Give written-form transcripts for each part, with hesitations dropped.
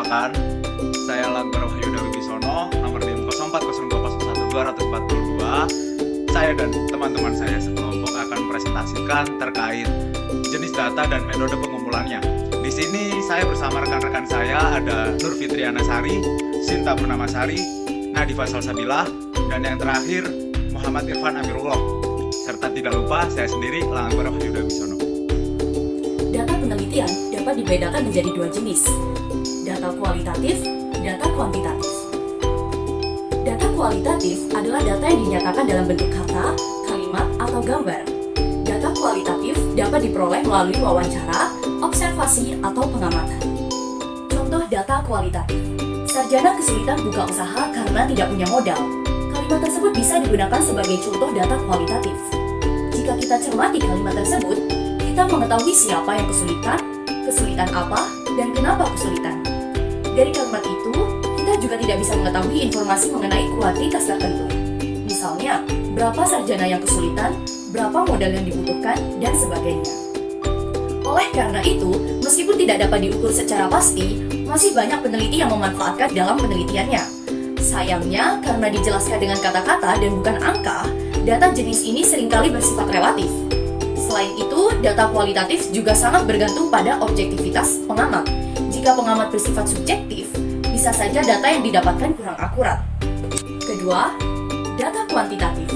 perkenalkan, saya Langgar Wahyuda Wibisono, nomor NIM 0402011242. Saya dan teman-teman saya sekelompok akan presentasikan terkait jenis data dan metode pengumpulannya. Di sini saya bersama rekan-rekan saya ada Nur Fitriana Sari, Sinta Purnamasari, Nadifa Salsabilah, dan yang terakhir Muhammad Irfan Amirullah. Serta tidak lupa saya sendiri Langgar Wahyuda Wibisono. Data penelitian dapat dibedakan menjadi dua jenis, data kualitatif, data kuantitatif. Data kualitatif adalah data yang dinyatakan dalam bentuk kata, kalimat, atau gambar. Data kualitatif dapat diperoleh melalui wawancara, observasi, atau pengamatan. Contoh data kualitatif. Sarjana kesulitan buka usaha karena tidak punya modal. Kalimat tersebut bisa digunakan sebagai contoh data kualitatif. Jika kita cermati kalimat tersebut, kita mengetahui siapa yang kesulitan apa, dan kenapa kesulitan. Dari kalimat itu, kita juga tidak bisa mengetahui informasi mengenai kuantitas tertentu. Misalnya, berapa sarjana yang kesulitan, berapa modal yang dibutuhkan, dan sebagainya. Oleh karena itu, meskipun tidak dapat diukur secara pasti, masih banyak peneliti yang memanfaatkan dalam penelitiannya. Sayangnya, karena dijelaskan dengan kata-kata dan bukan angka, data jenis ini seringkali bersifat relatif. Selain itu, data kualitatif juga sangat bergantung pada objektivitas pengamat. Jika pengamat bersifat subjektif, bisa saja data yang didapatkan kurang akurat. Kedua, data kuantitatif.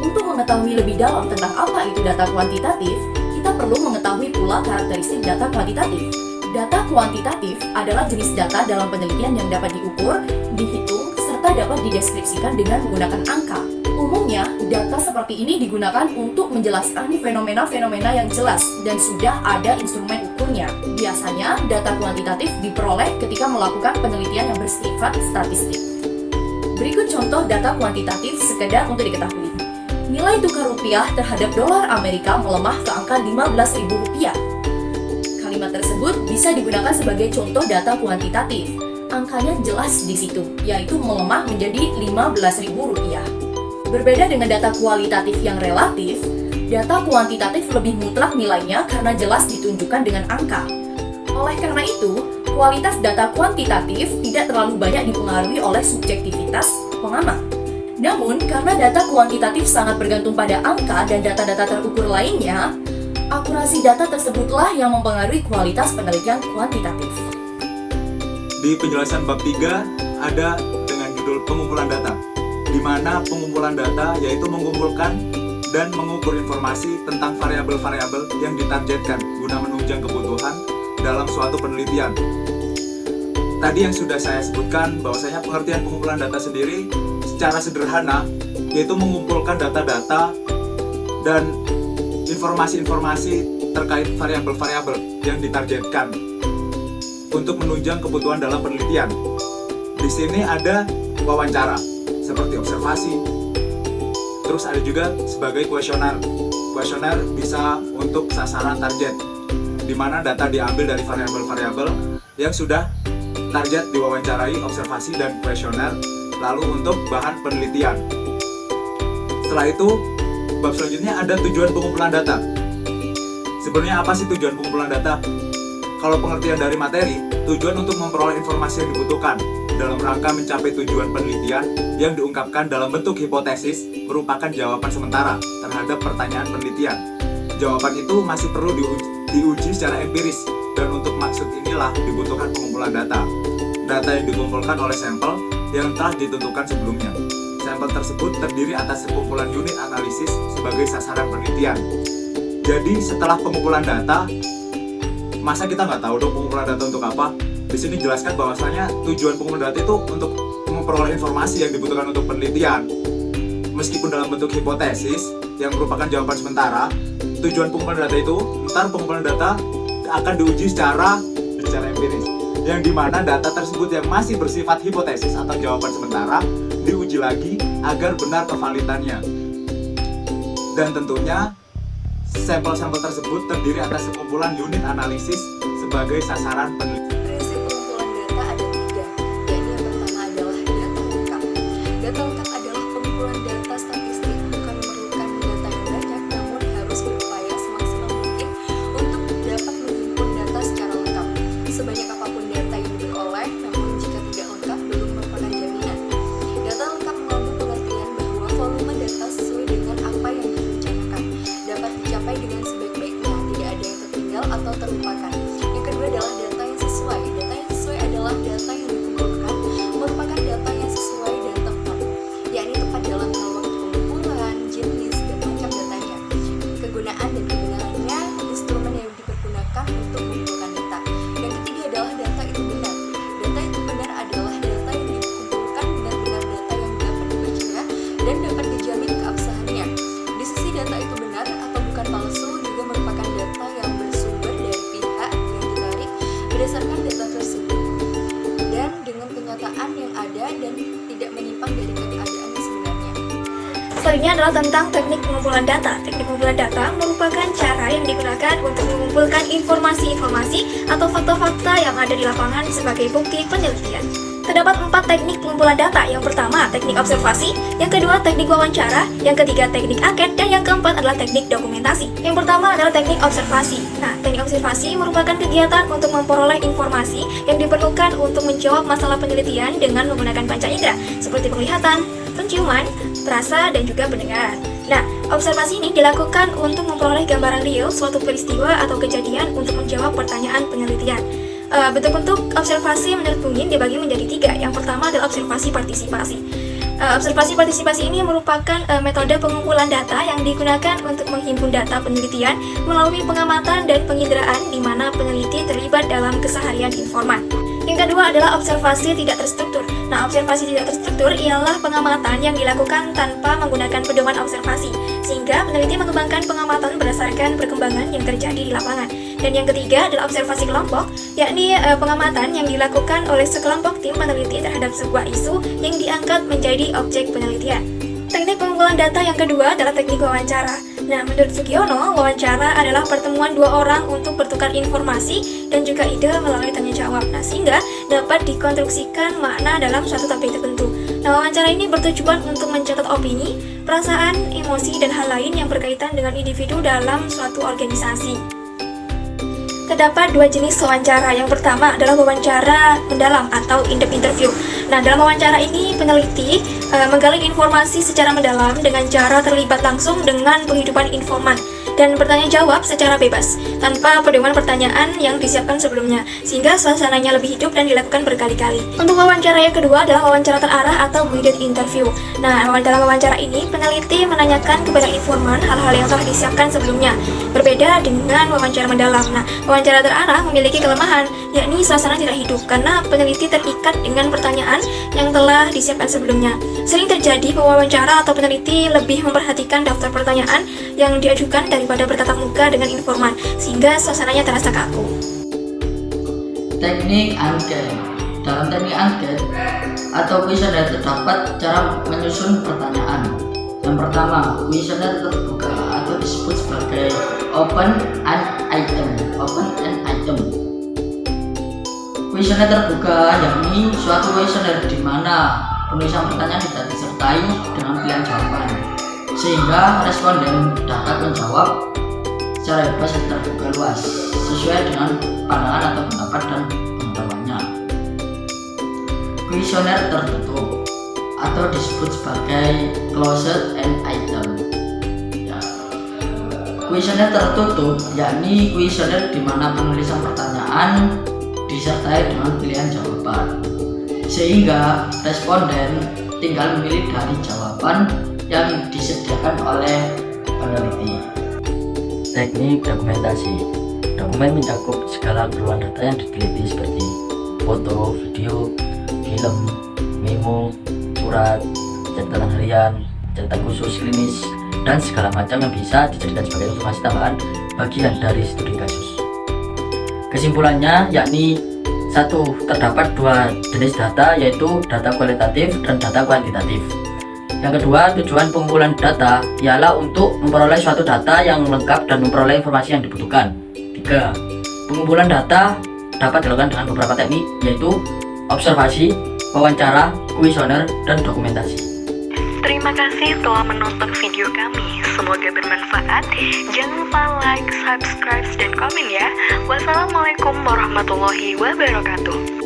Untuk mengetahui lebih dalam tentang apa itu data kuantitatif, kita perlu mengetahui pula karakteristik data kuantitatif. Data kuantitatif adalah jenis data dalam penelitian yang dapat diukur, dihitung, serta dapat dideskripsikan dengan menggunakan angka. Umumnya, data seperti ini digunakan untuk menjelaskan fenomena-fenomena yang jelas dan sudah ada instrumen ukurnya. Biasanya, data kuantitatif diperoleh ketika melakukan penelitian yang bersifat statistik. Berikut contoh data kuantitatif sekedar untuk diketahui. Nilai tukar rupiah terhadap dolar Amerika melemah ke angka 15.000 rupiah. Kalimat tersebut bisa digunakan sebagai contoh data kuantitatif. Angkanya jelas di situ, yaitu melemah menjadi 15.000 rupiah. Berbeda dengan data kualitatif yang relatif, data kuantitatif lebih mutlak nilainya karena jelas ditunjukkan dengan angka. Oleh karena itu, kualitas data kuantitatif tidak terlalu banyak dipengaruhi oleh subjektivitas pengamat. Namun, karena data kuantitatif sangat bergantung pada angka dan data-data terukur lainnya, akurasi data tersebutlah yang mempengaruhi kualitas penelitian kuantitatif. Di penjelasan bab 3 ada dengan judul pengumpulan data, di mana pengumpulan data yaitu mengumpulkan dan mengukur informasi tentang variabel-variabel yang ditargetkan guna menunjang kebutuhan dalam suatu penelitian. Tadi yang sudah saya sebutkan bahwasanya pengertian pengumpulan data sendiri secara sederhana yaitu mengumpulkan data-data dan informasi-informasi terkait variabel-variabel yang ditargetkan untuk menunjang kebutuhan dalam penelitian. Di sini ada wawancara seperti observasi. Terus ada juga sebagai kuesioner. Kuesioner bisa untuk sasaran target, di mana data diambil dari variabel-variabel yang sudah target diwawancarai, observasi, dan kuesioner, lalu untuk bahan penelitian. Setelah itu, bab selanjutnya ada tujuan pengumpulan data. Sebenarnya apa sih tujuan pengumpulan data? Kalau pengertian dari materi, tujuan untuk memperoleh informasi yang dibutuhkan dalam rangka mencapai tujuan penelitian yang diungkapkan dalam bentuk hipotesis merupakan jawaban sementara terhadap pertanyaan penelitian. Jawaban itu masih perlu diuji secara empiris, dan untuk maksud inilah dibutuhkan pengumpulan data. Data yang dikumpulkan oleh sampel yang telah ditentukan sebelumnya. Sampel tersebut terdiri atas sekumpulan unit analisis sebagai sasaran penelitian. Jadi setelah pengumpulan data, masa kita nggak tahu dong pengumpulan data untuk apa? Di sini jelaskan bahwasanya tujuan pengumpulan data itu untuk memperoleh informasi yang dibutuhkan untuk penelitian. Meskipun dalam bentuk hipotesis yang merupakan jawaban sementara, tujuan pengumpulan data itu, ntar pengumpulan data akan diuji secara empiris, yang dimana data tersebut yang masih bersifat hipotesis atau jawaban sementara diuji lagi agar benar kevalidannya. Dan tentunya sampel-sampel tersebut terdiri atas sekumpulan unit analisis sebagai sasaran penelitian. Prinsip pengumpulan data ada tiga, yaitu yang pertama adalah data lengkap. Data lengkap adalah pengumpulan data statistik, bukan memerlukan data yang banyak, namun harus berupaya semaksimal mungkin untuk dapat menghimpun data secara lengkap. Sebanyak apapun data yang berdasarkan data tersebut dan dengan kenyataan yang ada dan tidak menyimpang dari keadaan yang sebenarnya. Selanjutnya adalah tentang teknik pengumpulan data. Teknik pengumpulan data merupakan cara yang digunakan untuk mengumpulkan informasi-informasi atau fakta-fakta yang ada di lapangan sebagai bukti penelitian. Terdapat 4 teknik pengumpulan data. Yang pertama, teknik observasi. Yang kedua, teknik wawancara. Yang ketiga, teknik angket. Dan yang keempat adalah teknik dokumentasi. Yang pertama adalah teknik observasi. Nah, teknik observasi merupakan kegiatan untuk memperoleh informasi yang diperlukan untuk menjawab masalah penelitian dengan menggunakan panca indera, seperti penglihatan, penciuman, perasa, dan juga pendengaran. Nah, observasi ini dilakukan untuk memperoleh gambaran real suatu peristiwa atau kejadian untuk menjawab pertanyaan penelitian. Bentuk-bentuk observasi menurut Bungin dibagi menjadi 3. Yang pertama adalah observasi partisipasi. Observasi partisipasi ini merupakan metode pengumpulan data yang digunakan untuk menghimpun data penelitian melalui pengamatan dan penginderaan di mana peneliti terlibat dalam keseharian informan. Yang kedua adalah observasi tidak terstruktur. Nah, observasi tidak terstruktur ialah pengamatan yang dilakukan tanpa menggunakan pedoman observasi, sehingga peneliti mengembangkan pengamatan berdasarkan perkembangan yang terjadi di lapangan. Dan yang ketiga adalah observasi kelompok, yakni pengamatan yang dilakukan oleh sekelompok tim peneliti terhadap sebuah isu yang diangkat menjadi objek penelitian. Teknik pengumpulan data yang kedua adalah teknik wawancara. Nah, menurut Sugiono, wawancara adalah pertemuan 2 orang untuk bertukar informasi dan juga ide melalui tanya jawab. Nah, sehingga dapat dikonstruksikan makna dalam suatu topik tertentu. Nah, wawancara ini bertujuan untuk mencatat opini, perasaan, emosi, dan hal lain yang berkaitan dengan individu dalam suatu organisasi. Terdapat 2 jenis wawancara. Yang pertama adalah wawancara mendalam atau in-depth interview. Nah, dalam wawancara ini peneliti menggali informasi secara mendalam dengan cara terlibat langsung dengan penghidupan informan dan bertanya jawab secara bebas tanpa pedoman pertanyaan yang disiapkan sebelumnya, sehingga suasananya lebih hidup dan dilakukan berkali-kali. Untuk wawancara yang kedua adalah wawancara terarah atau guided interview. Nah, dalam wawancara ini peneliti menanyakan kepada informan hal-hal yang telah disiapkan sebelumnya, berbeda dengan wawancara mendalam. Nah, wawancara terarah memiliki kelemahan, yakni suasana tidak hidup karena peneliti terikat dengan pertanyaan yang telah disiapkan sebelumnya. Sering terjadi pewawancara atau peneliti lebih memperhatikan daftar pertanyaan yang diajukan daripada bertatap muka dengan informan, sehingga suasananya terasa kaku. Teknik angket. Dalam teknik angket atau kuesioner terdapat cara menyusun pertanyaan. Yang pertama, kuesioner terbuka atau disebut sebagai open end item. Kuesioner terbuka yakni suatu kuesioner di mana penulisan pertanyaan tidak disertai dengan pilihan jawaban, sehingga responden dapat menjawab secara bebas dan terbuka luas sesuai dengan pandangan atau pendapat dan pengetahuannya. Kuesioner tertutup atau disebut sebagai closed end item. Kuesioner tertutup yakni kuesioner di mana penulisan pertanyaan disertai dengan pilihan jawaban, sehingga responden tinggal memilih dari jawaban yang disediakan oleh peneliti. Teknik dokumentasi. Dokumen mencakup segala keperluan data yang diteliti seperti foto, video, film, memo, surat, catatan harian, catatan khusus klinis, dan segala macam yang bisa dijadikan sebagai informasi tambahan bagian dari studi kasus. Kesimpulannya yakni 1. Terdapat 2 jenis data, yaitu data kualitatif dan data kuantitatif. Yang kedua, tujuan pengumpulan data ialah untuk memperoleh suatu data yang lengkap dan memperoleh informasi yang dibutuhkan. 3. Pengumpulan data dapat dilakukan dengan beberapa teknik, yaitu observasi, wawancara, kuesioner, dan dokumentasi. Terima kasih telah menonton video kami. Semoga bermanfaat. Jangan lupa like, subscribe, dan komen ya. Wassalamualaikum warahmatullahi wabarakatuh.